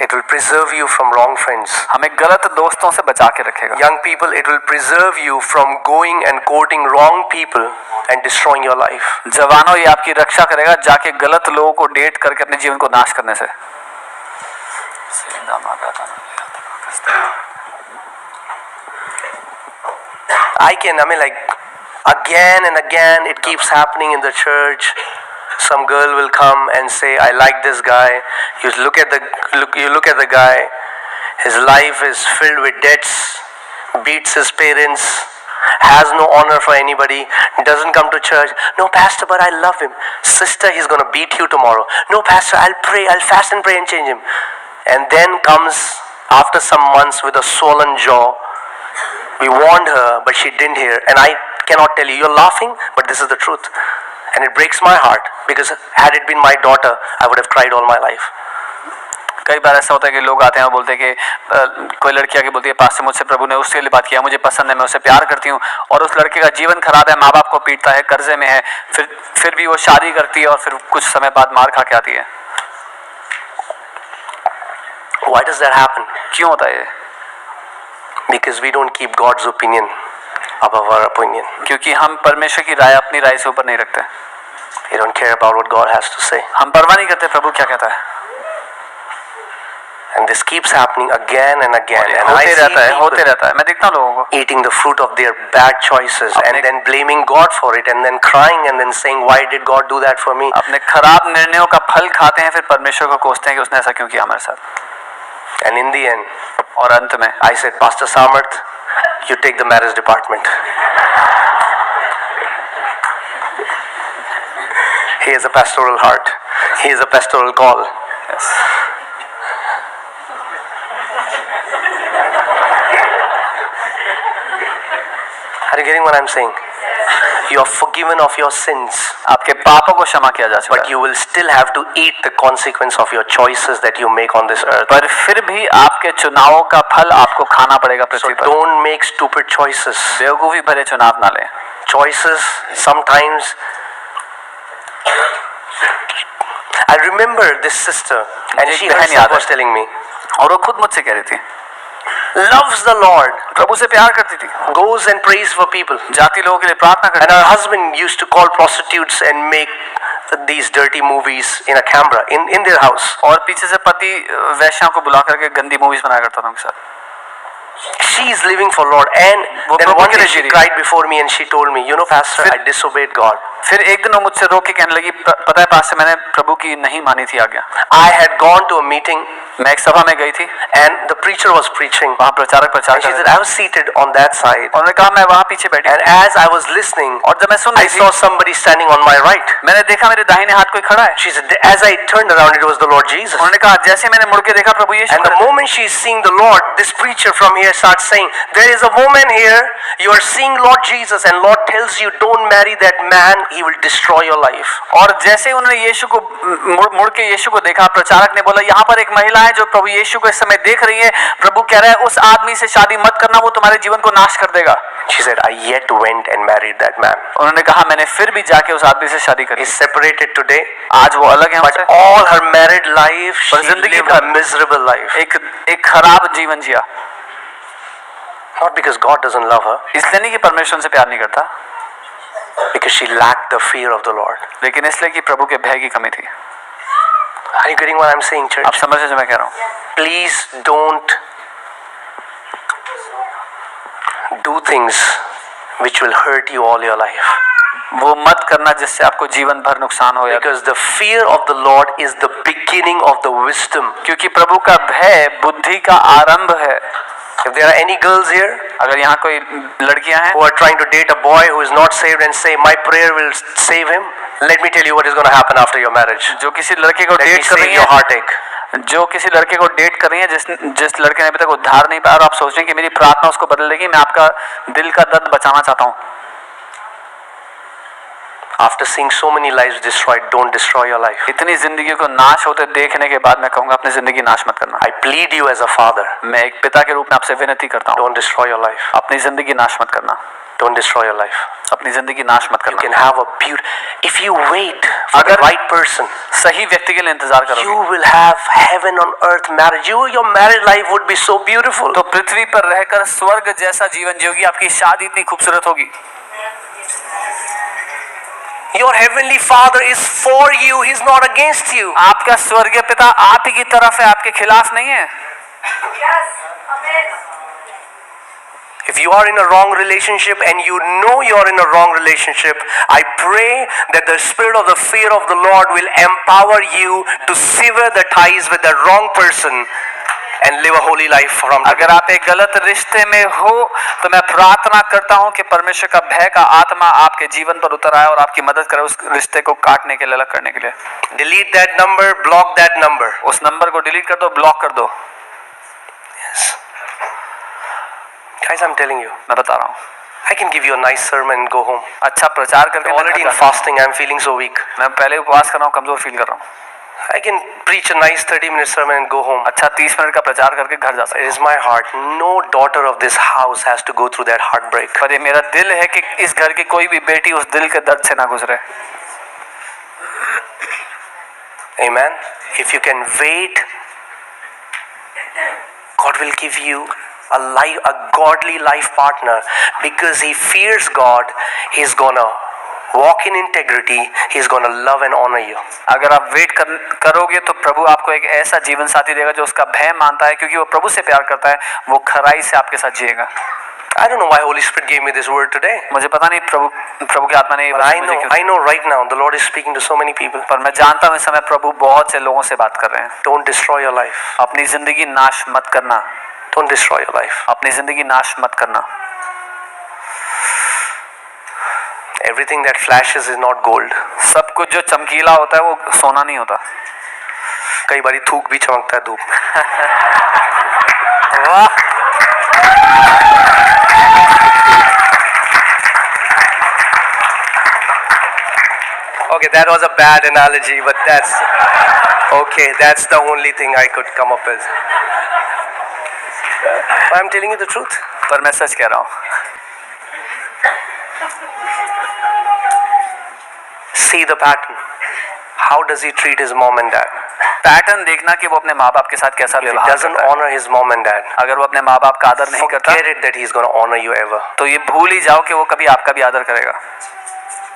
It will preserve you from wrong friends. हमें गलत दोस्तों से बचा के रखेगा। Young people, it will preserve you from going and courting wrong people and destroying your life. जवानों, ये आपकी रक्षा करेगा जाके गलत लोगों को डेट करके अपने जीवन को नाश करने से। I mean, like, again and again it keeps happening in the church. Some girl will come and say, I like this guy. You look at the guy, his life is filled with debts, beats his parents, has no honor for anybody, doesn't come to church. No, pastor, but I love him. Sister, he's going to beat you tomorrow. No, pastor, I'll fast and pray and change him. And then comes, after some months, with a swollen jaw. We warned her, but she didn't hear. And I cannot tell you, you're laughing, but this is the truth. And it breaks my heart, because had it been my daughter, I would have cried all my life. कई बार ऐसा होता है कि लोग आते हैं और बोलते हैं कि कोई लड़की आके बोलती है, पास्टर मुझसे प्रभु ने उसके लिए बात किया, मुझे पसंद है, मैं उसे प्यार करती हूँ, और उस लड़के का जीवन खराब है, माँ बाप को पीटता है, कर्जे में है, फिर भी वो शादी करती है और फिर कुछ समय बाद मार खा के आती है। Why does that happen? क्यों होता है ये? Because we don't keep God's opinion above our opinion. क्योंकि हम परमेश्वर की राय अपनी राय से ऊपर नहीं रखते। We don't care about what God has to say. हम परवाह नहीं करते प्रभु क्या कहता है। And this keeps happening again and again. And होते रहता है। मैं देखता हूँ लोगों को eating the fruit of their bad choices and then blaming God for it and then crying and then saying, why did God do that for me? अपने खराब निर्णयों का फल खाते हैं, फिर परमेश्वर को कोसते हैं कि उसने ऐसा क्यों किया हमारे साथ। And in the end, और अंत में I said, Pastor Samarth, you take the marriage department. He has a pastoral heart. He has a pastoral call. yes. Are you getting what I'm saying? You are forgiven of your sins. आपके पापों को क्षमा किया जा चुका है। But you will still have to eat the consequence of your choices that you make on this earth. पर फिर भी आपके चुनावों का फल आपको खाना पड़ेगा पृथ्वी पर। So don't make stupid choices. बेवकूफी भरे चुनाव ना लें। Choices sometimes. I remember this sister, and she herself was telling me, और वो खुद मुझसे कह रही थी, loves the Lord, प्रभु से प्यार करती थी, goes and prays for people, जाती लोगों के लिए प्रार्थना करती, and her husband used to call prostitutes and make these dirty movies in a camera in their house. और पीछे से पति वैश्याओं को बुला करके गंदी मूवीज बनाया करता था उनके साथ। She is living for Lord, and then one day she cried before me and she told me, you know, Pastor, I disobeyed God. फिर एक दिन वो मुझसे रो के कहने लगी, पता है पास्टर, मैंने प्रभु की नहीं मानी थी आज्ञा। I had gone to a meeting, मैं एक सभा में गई थी, and the preacher was preaching. वहाँ प्रचारक प्रचार कर रहे थे। She said, I was seated on that side. उन्होंने कहा मैं वहाँ पीछे बैठी। And as I was listening, और जब मैं सुन रही I saw somebody standing on my right. मैंने देखा मेरे दाहिने हाथ कोई खड़ा है। She said, as I turned around, it was the Lord Jesus. उन्होंने कहा जैसे मैंने मुड़ के देखा प्रभु यीशु। And the moment she is seeing the Lord, this preacher from here starts saying, there is a woman here, you are seeing Lord Jesus, and Lord tells you, don't marry that man, he will destroy your life. और जैसे उन्होंने यीशु को मुड़ के यीशु को देखा, प्रचारक ने बोला यहाँ पर एक महिला है जो प्रभु यीशु को इस समय देख रही है, प्रभु कह रहा है उस आदमी से शादी मत करना, वो तुम्हारे जीवन को नाश कर देगा। She said, I yet went and married that man. उन्होंने कहा मैंने फिर भी जाके उस आदमी से शादी करी। He's separated today. आज वो अलग है हमसे। But all her married life, she lived a miserable life. एक खराब जीवन जिया। Not because God doesn't love her. इसलिए नहीं कि परमेश्वर उनसे प्यार नहीं करता। Because she lacked the fear of the Lord. लेकिन इसलिए कि प्रभु के भय की कमी थी। Are you getting what I'm saying, church? आप समझ रहे जो मैं कह रहा हूँ? Please don't do things which will hurt you all your life. वो मत करना जिससे आपको जीवन भर नुकसान हो। Because the fear of the Lord is the beginning of the wisdom. क्योंकि प्रभु का भय बुद्धि का आरंभ है। If there are any girls here, अगर यहाँ कोई लड़कियाँ हैं who are trying to date a boy who is not saved and say my prayer will save him, let me tell you what is going to happen after your marriage. जो किसी लड़के को date कर रही है, जो किसी लड़के को डेट कर रही है जिस लड़के ने अभी तक उद्धार नहीं पाया और आप सोच रहे हैं कि मेरी प्रार्थना उसको बदल देगी, मैं आपका दिल का दर्द बचाना चाहता हूँ। After seeing so many lives destroyed, don't destroy your life. इतनी जिंदगी को नाश होते देखने के बाद मैं कहूँगा अपनी जिंदगी नाश मत करना। I plead you as a father. मैं एक पिता के रूप में आपसे विनती करता हूँ। Don't destroy your life. अपनी जिंदगी नाश मत करना। Don't destroy your life. अपनी जिंदगी नाश मत You करना. can have a beauty. If you wait for the अगर- right person, सही व्यक्ति के लिए इंतजार you करोगे will have heaven on earth marriage. Your married life would be so beautiful. तो पृथ्वी पर रहकर स्वर्ग जैसा जीवन जियोगी. आपकी शादी इतनी खूबसूरत होगी. Your heavenly Father is for you. He's not against you. आपका स्वर्गीय पिता आप ही की तरफ है, आपके खिलाफ नहीं है. If you are in a wrong relationship and you know you are in a wrong relationship, I pray that the spirit of the fear of the Lord will empower you to sever the ties with the wrong person and live a holy life from today. अगर आप एक गलत रिश्ते में हो तो मैं प्रार्थना करता हूं कि परमेश्वर का भय का आत्मा आपके जीवन पर उतर आए और आपकी मदद करे उस रिश्ते को काटने के लिए, अलग करने के लिए. Delete that number, block that number. उस नंबर को डिलीट कर दो, ब्लॉक कर दो. Yes. Guys, I'm telling you, मैं बता रहा हूँ. I can give you a nice sermon and go home. अच्छा प्रचार करके I'm मैं already घर in जाता हूं. fasting. I'm feeling so weak. मैं पहले उपवास कर रहा हूँ, कमजोर फील कर रहा हूँ. I can preach a nice 30-minute sermon and go home. अच्छा 30 मिनट का प्रचार करके घर जा सकता It is my heart. No daughter of this house has to go through that heartbreak. हूं. पर ये मेरा दिल है कि इस घर की कोई भी बेटी उस दिल के दर्द से ना गुजरे. Amen. If you can wait, God will give you a godly life partner because he fears God. He's gonna walk in integrity. He's gonna love and honor you. अगर आप वेट करोगे तो प्रभु आपको एक ऐसा जीवन साथी देगा जो उसका भय मानता है, क्योंकि वो प्रभु से प्यार करता है. वो खराई से आपके साथ जिएगा. I don't know why Holy Spirit gave me this word today. मुझे पता नहीं प्रभु की आत्मा ने ये But वचन मुझे क्यों I know right now the Lord is speaking to so many people. पर मैं जानता हूँ इस समय प्रभु बहुत से लोगों से बात कर रहे हैं. Don't destroy your life. अपनी जिंदगी नाश मत करना. Don't destroy your life. अपनी जिंदगी नाश मत करना. Everything that flashes is not gold. सब कुछ जो चमकीला होता है वो सोना नहीं होता. कई बारी थूक भी चमकता है धूप में. वाह. Okay, that was a bad analogy, but that's okay. That's the only thing I could come up with. But I'm telling you the truth. पर मैं सच कह रहा हूँ. See the pattern. How does he treat his mom and dad? Pattern देखना कि वो अपने माँ बाप के साथ कैसा If he व्यवहार doesn't करता है. honor his mom and dad, अगर वो अपने माँ बाप का आदर नहीं करता forget it that he's going to honor you ever. तो ये भूल ही जाओ कि वो कभी आपका भी आदर करेगा.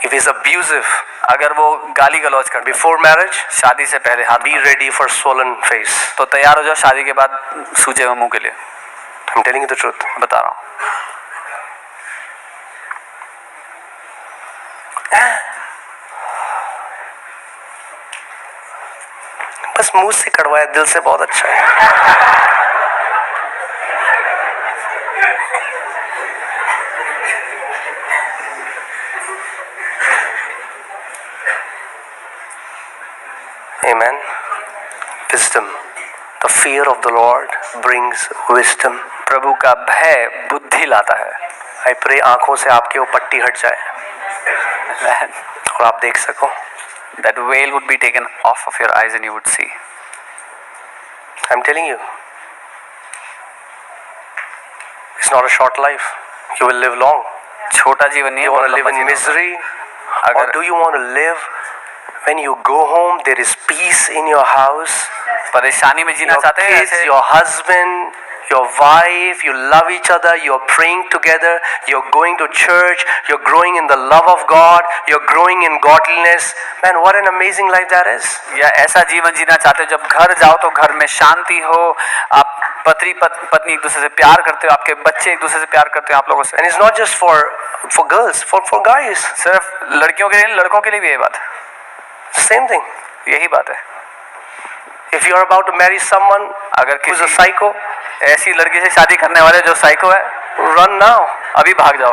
If he's abusive अगर वो गाली गलौज कर before marriage, शादी से पहले हाथ be ready for swollen face. तो तैयार हो जाओ शादी के बाद सूजे हुए मुंह के लिए. I'm telling you the truth. बता रहा हूँ. बस मुंह से कड़वाया, दिल से बहुत अच्छा है. Amen. Wisdom. The fear of the Lord brings wisdom. प्रभु का भय बुद्धि लाता है. I pray आंखों से आपके वो पट्टी हट जाए और आप देख सको. That veil would be taken off of your eyes and you would see. I'm telling you, it's not a short life. You will live long. छोटा जीवन नहीं है. You want to बहुत live in लंबा जीवन misery, होगा. or अगर do you want to live when you go home? There is peace in your house. परेशानी में जीना Your चाहते हैं kids, ऐसे your husband, your wife, you love each other, you're praying together, you're going to church, you're growing in the love of God, you're growing in godliness. Man, what an amazing life that is. या ऐसा जीवन जीना चाहते हो जब घर जाओ तो घर में शांति हो, आप पत्नी एक दूसरे से प्यार करते हो, आपके बच्चे एक दूसरे से प्यार करते हो आप लोगों से. And it's not just for girls, for guys. सिर्फ लड़कियों के लिए, लड़कों के लिए भी ये बात. Same thing. यही बात है. If you're about to marry someone अगर who's a किसी psycho, ऐसी लड़की से शादी करने वाले जो साइको है, run now. अभी भाग जाओ.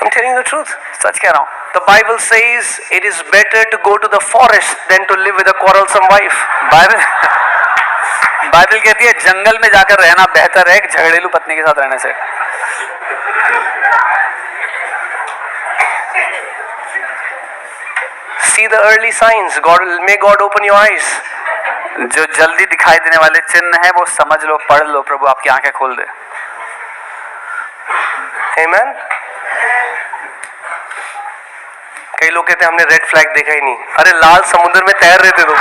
I'm telling you the truth. सच कह रहा हूँ. The Bible says it is better to go to the forest than to live with a quarrelsome wife. Bible कहती है जंगल में जाकर रहना बेहतर है झगड़ेलू पत्नी के साथ रहने से. See the early signs. May God open your eyes. जो जल्दी दिखाई देने वाले चिन्ह है वो समझ लो, पढ़ लो, प्रभु आपकी आंखें खोल दे. Amen? कई लोग कहते हैं हमने रेड फ्लैग देखा ही नहीं। अरे लाल समुद्र में तैर रहे थे तुम।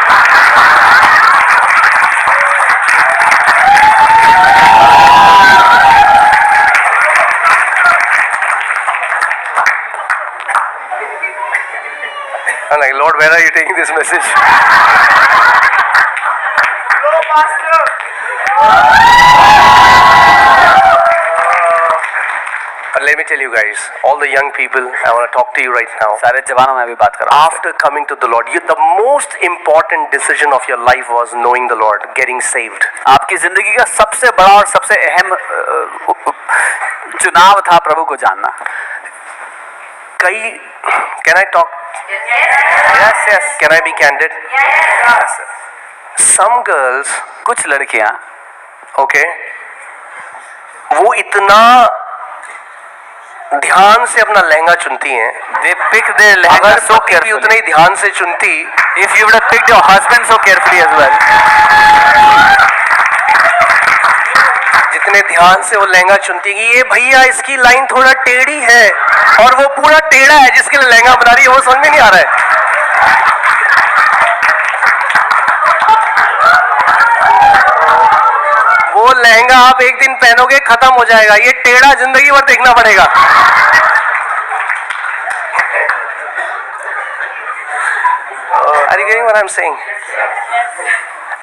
I'm like, Lord, where are you taking this message? But let me tell you guys, all the young people, I want to talk to you right now. सारे जवानों में अभी बात कर रहा हूँ। After coming to the Lord, the most important decision of your life was knowing the Lord, getting saved. आपकी जिंदगी का सबसे बड़ा और सबसे अहम चुनाव था प्रभु को जानना। Can I talk? Yes. Can I be candid? Yes. Some girls, कुछ लड़कियां okay, वो इतना ध्यान से अपना लहंगा चुनती हैं। they pick their lehenga अगर so पति भी उतना carefully. ही ध्यान से चुनती, If you would have picked your husband so carefully as well, जितने ध्यान से वो लहंगा चुनती कि ये भैया इसकी लाइन थोड़ा टेढ़ी है और वो पूरा टेढ़ा है जिसके लिए लहंगा बना रही है, वो समझ में नहीं आ रहा है। वो लहंगा आप एक दिन पहनोगे खत्म हो जाएगा, ये टेढ़ा जिंदगी भर देखना पड़ेगा। Are you getting what I'm saying?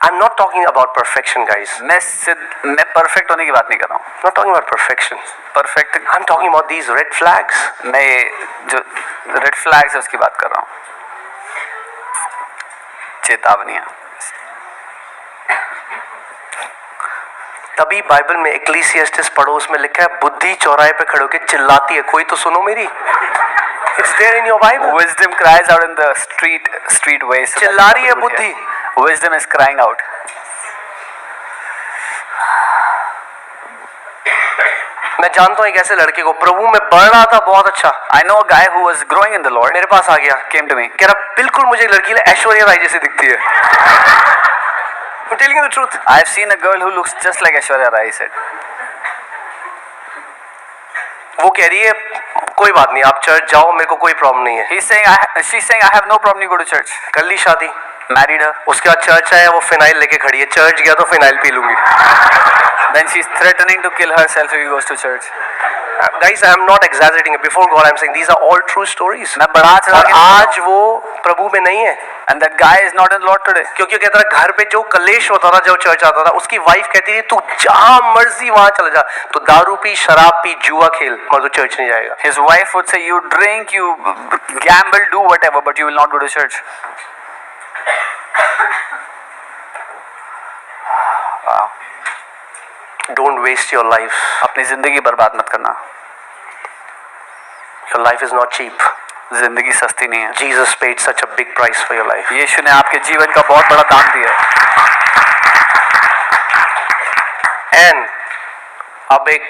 I'm not talking about perfection, guys. मैं परफेक्ट होने की बात नहीं कर रहा हूँ। I'm not talking about perfection. Perfect I'm talking about these red flags. मैं जो रेड फ्लैग्स है उसकी बात कर रहा हूँ, चेतावनियां। तभी बाइबल में इक्लेसियास्टिस पढ़ो, उसमें लिखा है बुद्धि चौराहे पे खड़े होकर चिल्लाती है, कोई तो सुनो मेरी। It's there in your Bible. Wisdom cries out in the street ways. चिल्ला रही है बुद्धि। Wisdom is crying out. मैं जानता हूँ एक ऐसे लड़के को, प्रभु में बढ़ रहा था बहुत अच्छा, I know a guy who was growing in the Lord. मेरे पास आ गया, Came to me. कह रहा बिल्कुल मुझे लड़की ऐश्वर्या राय जैसी दिखती है। I'm telling you the truth. I've seen a girl who looks just like Aishwarya Rai. He said. वो कह रही है कोई बात नहीं, आप चर्च जाओ, मेरे को कोई प्रॉब्लम नहीं है। She's saying I have no problem. You go to church. कर ली शादी, Married her. उसके बाद चर्च आया, वो फिनाइल लेके खड़ी है, चर्च गया तो फिनाइल पी लूंगी। Then she's threatening to kill herself if he goes to church. Guys, I am not exaggerating it. Before God, I am saying these are all true stories. मैं बढ़ा चढ़ा और के आज वो प्रभु में नहीं है, and that guy is not in the Lord today. क्योंकि कहता था घर पे जो कलेश होता था जब चर्च आता था, उसकी वाइफ कहती थी तू जहां मर्जी वहां चला जा, तो दारू पी, शराब पी, जुआ खेल, मगर तू चर्च नहीं जाएगा। His wife would say, you drink, you gamble, do whatever, but you will not go to church. Wow. Don't waste your life. अपनी जिंदगी बर्बाद मत करना। Your life is not cheap. जिंदगी सस्ती नहीं है। Jesus paid such a big price for your life. यीशु ने आपके जीवन का बहुत बड़ा दाम दिया। And अब एक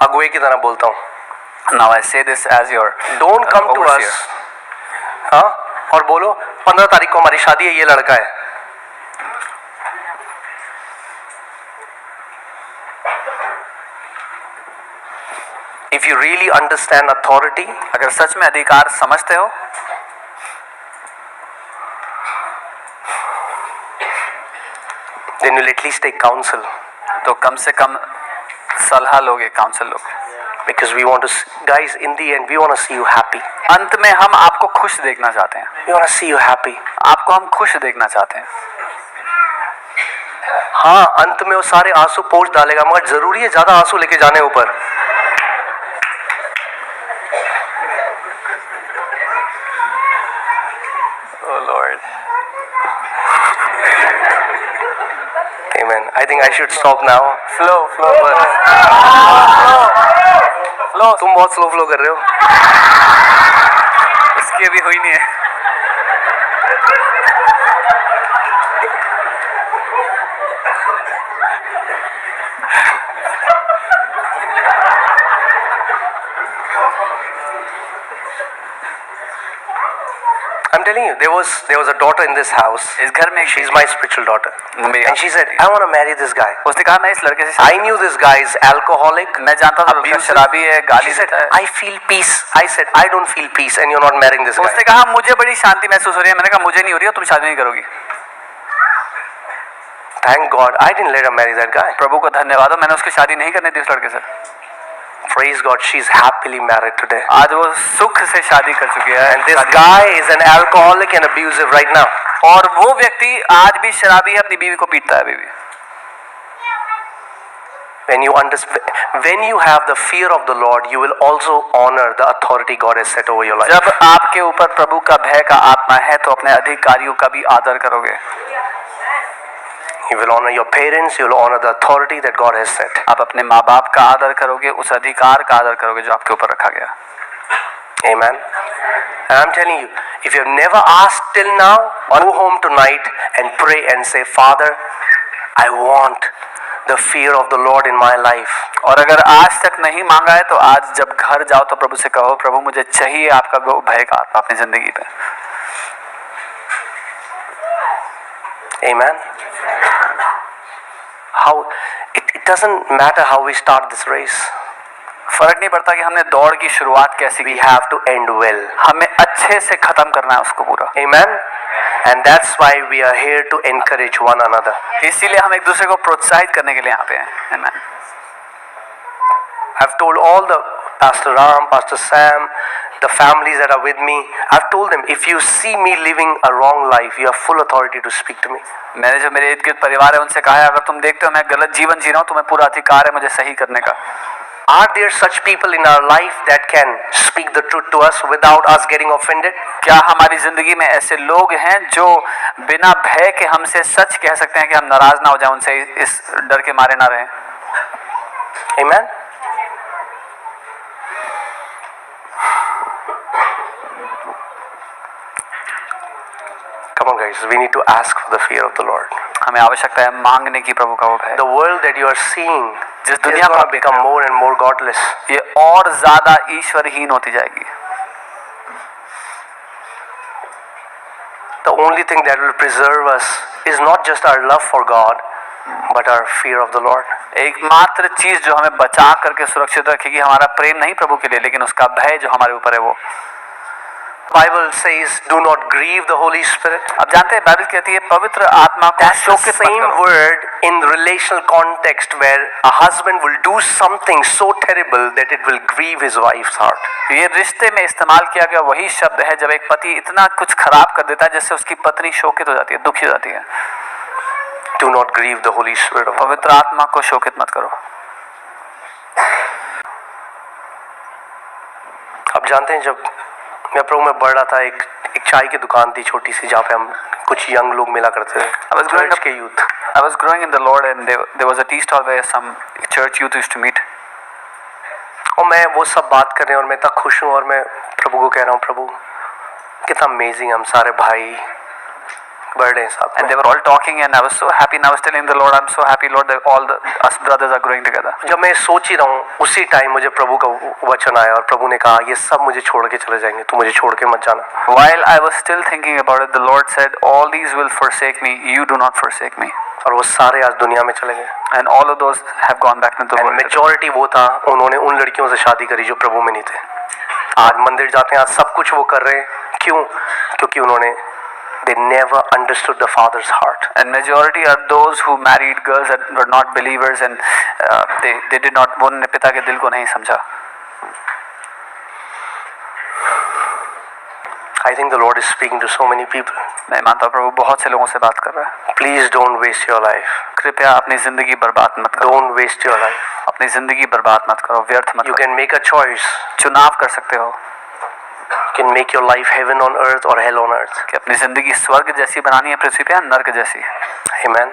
अगुवे की तरह बोलता हूँ। Now I say this as your Don't come to overseer. us. हाँ, और बोलो 15 तारीख को हमारी शादी है, ये लड़का है। If you really understand authority, अगर सच में अधिकार समझते हो, then you'll at least take counsel. तो कम से कम सलाह लोगे, काउंसिल लोगे। Because we want to, guys, in the end, we want to see you happy. अंत में हम आपको खुश देखना चाहते हैं। We want to see you happy. आपको हम खुश देखना चाहते हैं। हाँ, अंत में वो सारे आंसू पोंछ डालेगा, मगर जरूरी है ज्यादा आंसू लेके जाने ऊपर। Oh Lord. Amen. I think I should stop now. Flow. तुम बहुत स्लो फ्लो कर रहे हो। इसकी अभी हुई नहीं है। I'm telling you, there was a daughter in this house. इस घर में She's my spiritual daughter. मेरी- And she said, I want to marry this guy. उसने कहा मैं इस लड़के से I knew this guy is alcoholic. मैं जानता था लड़का abusive. शराबी है, गाली She said, देता है। I feel peace. I said, I don't feel peace and you're not marrying this guy. उसने कहा मुझे बड़ी शांति महसूस हो रही है। मैंने कहा मुझे नहीं हो रही है, तुम शादी नहीं करोगी। Thank God, I didn't let her marry that guy. प्रभु को धन्यवाद हो, मैंने उसकी शादी नहीं करने दी उस लड़के से। Praise God, she's happily married today. आज वो सुख से शादी कर चुकी है। And this guy is an alcoholic and abusive right now. और वो व्यक्ति आज भी शराबी है, अपनी बीवी को पीटता है अभी भी। When you have the fear of the Lord, you will also honor the authority God has set over your life. जब आपके ऊपर प्रभु का भय का आत्मा है तो अपने अधिकारियों का भी आदर करोगे। You will honor your parents, you will honor the authority that God has set. आप अपने माँ बाप का आदर करोगे, उस अधिकार का आदर करोगे जो आपके ऊपर रखा गया। Amen. And I'm telling you, if you have never asked till now, go home tonight and pray and say, Father, I want the fear of the Lord in my life. और अगर आज तक नहीं मांगा है तो आज जब घर जाओ तो प्रभु से कहो, प्रभु मुझे चाहिए आपका भय का आत्मा अपनी जिंदगी पे। Amen. How it doesn't matter how we start this race. फर्क नहीं पड़ता कि हमने दौड़ की शुरुआत कैसी We की, have to end well. हमें अच्छे से खत्म करना है उसको पूरा। Amen. And that's why we are here to encourage one another. इसीलिए हम एक दूसरे को प्रोत्साहित करने के लिए यहाँ पे हैं। Amen. I've told all the Pastor Ram, Pastor Sam, the families that are with me, I've told them, if you see me living a wrong life, you have full authority to speak to me. मैंने जो मेरे इर्द गिर्द परिवार है उनसे कहा है, अगर तुम देखते हो मैं गलत जीवन जी रहा हूँ, तुम्हें पूरा अधिकार है मुझे सही करने का। Are there such people in our life that can speak the truth to us without us getting offended? क्या हमारी जिंदगी में ऐसे लोग हैं जो बिना भय के हमसे सच कह सकते हैं कि हम नाराज ना हो जाएं, उनसे इस डर के मारे ना रहें? Amen. Come on guys, we need to ask for the fear of the Lord. हमें आवश्यकता है मांगने की प्रभु का वो भय। The world that you are seeing जिस is दुनिया को going आप to become more and more godless. ये और ज्यादा ईश्वरहीन होती जाएगी। The only thing that will preserve us is not just our love for God, but our fear of the Lord. एकमात्र चीज जो हमें बचा करके सुरक्षित रखेगी हमारा प्रेम नहीं प्रभु के लिए, लेकिन उसका भय जो हमारे ऊपर है वो। Bible says, do not grieve the Holy Spirit. अब जानते हैं बाइबल कहती है पवित्र आत्मा को That's the शोकित मत same करो। word in relational context where a husband will do something so terrible that it will grieve his wife's heart. ये रिश्ते में इस्तेमाल किया गया वही शब्द है जब एक पति इतना कुछ खराब कर देता है जिससे उसकी पत्नी शोकित हो जाती है, दुखी हो जाती है। Do not grieve the Holy Spirit of God. पवित्र आत्मा को शोकित मत करो। आप जानते हैं जब मैं प्रभु में बढ़ रहा था, एक चाय की दुकान थी छोटी सी जहाँ पे हम कुछ यंग लोग मिला करते थे, चर्च के youth. I was growing in the Lord and there was a tea stall where some church youth used to meet. और मैं वो सब बात कर रहे हैं और मैं इतना खुश हूँ और मैं प्रभु को कह रहा हूँ, प्रभु कितना अमेजिंग, हम सारे भाई बढ़ रहे हैं साथ And में। they were all talking and I was so happy and I was telling the Lord, I'm so happy Lord that all us brothers are growing together. जब मैं सोच ही रहा हूँ उसी टाइम मुझे प्रभु का वचन आया और प्रभु ने कहा ये सब मुझे छोड़ के चले जाएंगे, तू मुझे छोड़ के मत जाना। While I was still thinking about it, the Lord said, all these will forsake me, you do not forsake me. और वो सारे आज दुनिया में चले गए। And all of those have gone back into the world. Majority वो था, उन्होंने उन लड़कियों से शादी करी जो प्रभु में नहीं थे। आज मंदिर जाते हैं, आज सब कुछ वो कर रहे हैं, क्यों? क्योंकि उन्होंने they never understood the Father's heart. And majority are those who married girls that were not believers and they did not, वो उन्होंने पिता के दिल को नहीं समझा। I think the Lord is speaking to so many people. मैं मानता हूँ प्रभु बहुत से लोगों से बात कर रहा है। Please don't waste your life. कृपया अपनी जिंदगी बर्बाद मत करो। Don't waste your life. अपनी जिंदगी बर्बाद मत करो, व्यर्थ मत You करो। can make a choice. चुनाव कर सकते हो You can make your life heaven on earth or hell on earth. कि अपनी जिंदगी स्वर्ग जैसी बनानी है पृथ्वी पे या नर्क जैसी। Amen.